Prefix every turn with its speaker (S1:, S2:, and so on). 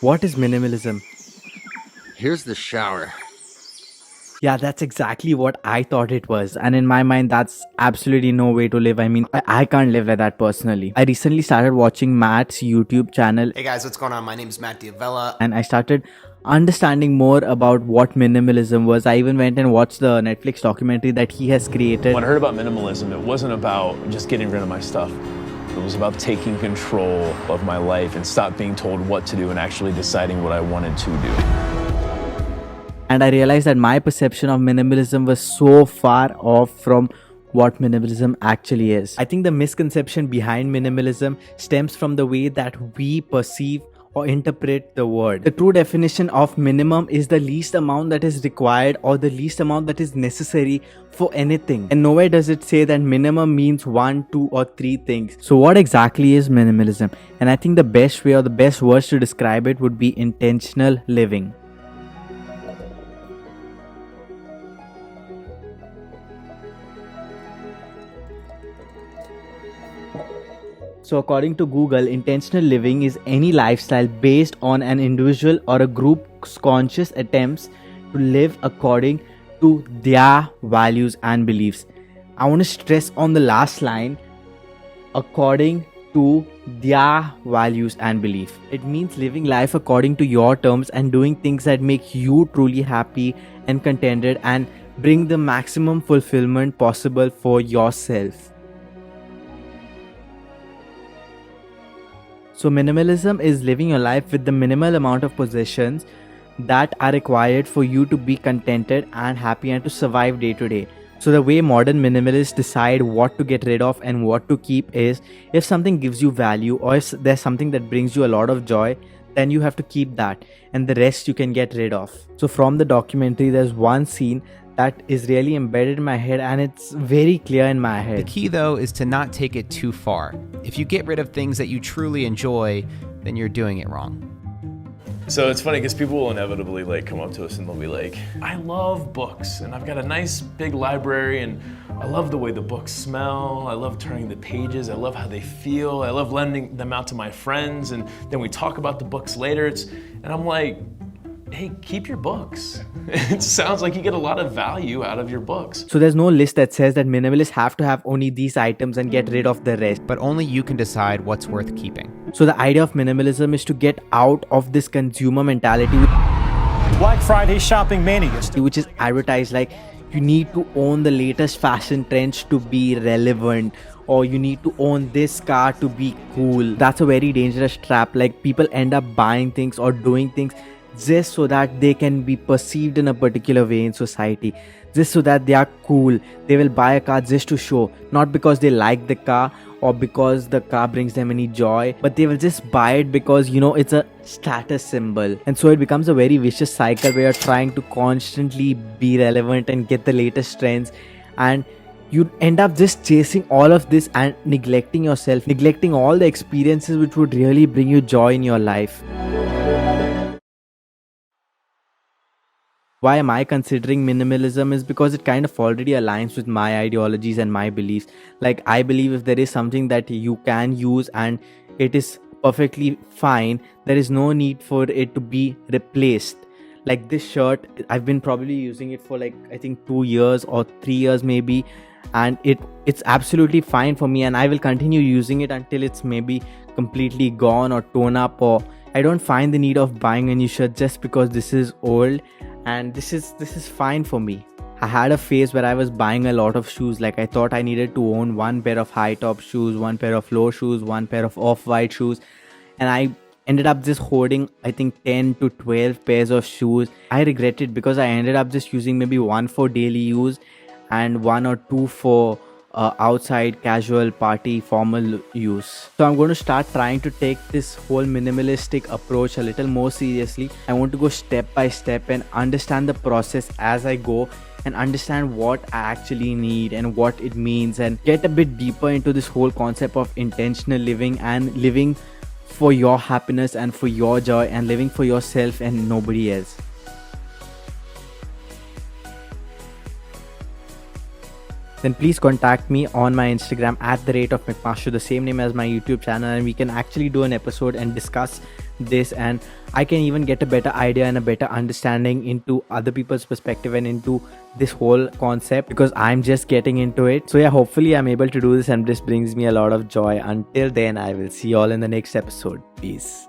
S1: What is minimalism?
S2: Here's the shower.
S1: Yeah, that's exactly what I thought it was. And in my mind, that's absolutely no way to live. I mean, I can't live like that personally. I recently started watching Matt's YouTube channel.
S3: Hey guys, what's going on? My name is Matt Avella.
S1: And I started understanding more about what minimalism was. I even went and watched the Netflix documentary that he has created.
S4: When I heard about minimalism, it wasn't about just getting rid of my stuff. It was about taking control of my life and stop being told what to do and actually deciding what I wanted to do.
S1: And I realized that my perception of minimalism was so far off from what minimalism actually is. I think the misconception behind minimalism stems from the way that we perceive or interpret the word. The true definition of minimum is the least amount that is required or the least amount that is necessary for anything. And nowhere does it say that minimum means 1, 2 or 3 things. So what exactly is minimalism? And I think the best way or the best words to describe it would be intentional living. So according to Google, intentional living is any lifestyle based on an individual or a group's conscious attempts to live according to their values and beliefs. I want to stress on the last line, according to their values and belief. It means living life according to your terms and doing things that make you truly happy and contented and bring the maximum fulfillment possible for yourself. So minimalism is living your life with the minimal amount of possessions that are required for you to be contented and happy and to survive day to day. So the way modern minimalists decide what to get rid of and what to keep is, if something gives you value or if there's something that brings you a lot of joy, then you have to keep that and the rest you can get rid of. So from the documentary, there's one scene that is really embedded in my head and it's very clear in my head.
S3: The key though is to not take it too far. If you get rid of things that you truly enjoy, then you're doing it wrong.
S4: So it's funny because people will inevitably come up to us and they'll be like, I love books and I've got a nice big library and I love the way the books smell. I love turning the pages. I love how they feel. I love lending them out to my friends and then we talk about the books later. And I'm like, hey, keep your books. It sounds like you get a lot of value out of your books.
S1: So there's no list that says that minimalists have to have only these items and get rid of the rest.
S3: But only you can decide what's worth keeping.
S1: So the idea of minimalism is to get out of this consumer mentality,
S5: Black Friday shopping mania,
S1: which is advertised like you need to own the latest fashion trends to be relevant, or you need to own this car to be cool. That's a very dangerous trap. Like, people end up buying things or doing things just so that they can be perceived in a particular way in society, just so that they are cool. They will buy a car just to show, not because they like the car or because the car brings them any joy, but they will just buy it because it's a status symbol. And so it becomes a very vicious cycle where you're trying to constantly be relevant and get the latest trends, and you end up just chasing all of this and neglecting yourself, neglecting all the experiences which would really bring you joy in your life. Why am I considering minimalism is because it kind of already aligns with my ideologies and my beliefs. Like, I believe if there is something that you can use and it is perfectly fine, there is no need for it to be replaced. Like this shirt, I've been probably using it for I think 2 years or 3 years maybe, and it's absolutely fine for me, and I will continue using it until it's maybe completely gone or torn up, or I don't find the need of buying a new shirt just because this is old. And this is fine for me. I had a phase where I was buying a lot of shoes. Like, I thought I needed to own one pair of high top shoes, one pair of low shoes, one pair of off-white shoes, and I ended up just hoarding I think 10 to 12 pairs of shoes. I regret it because I ended up just using maybe one for daily use and one or two for outside casual party formal use. So I'm going to start trying to take this whole minimalistic approach a little more seriously. I want to go step by step and understand the process as I go and understand what I actually need and what it means, and get a bit deeper into this whole concept of intentional living and living for your happiness and for your joy and living for yourself and nobody else. Then please contact me on my Instagram @McMaster, the same name as my YouTube channel, and we can actually do an episode and discuss this, and I can even get a better idea and a better understanding into other people's perspective and into this whole concept, because I'm just getting into it. So yeah, hopefully I'm able to do this, and this brings me a lot of joy. Until then, I will see you all in the next episode. Peace.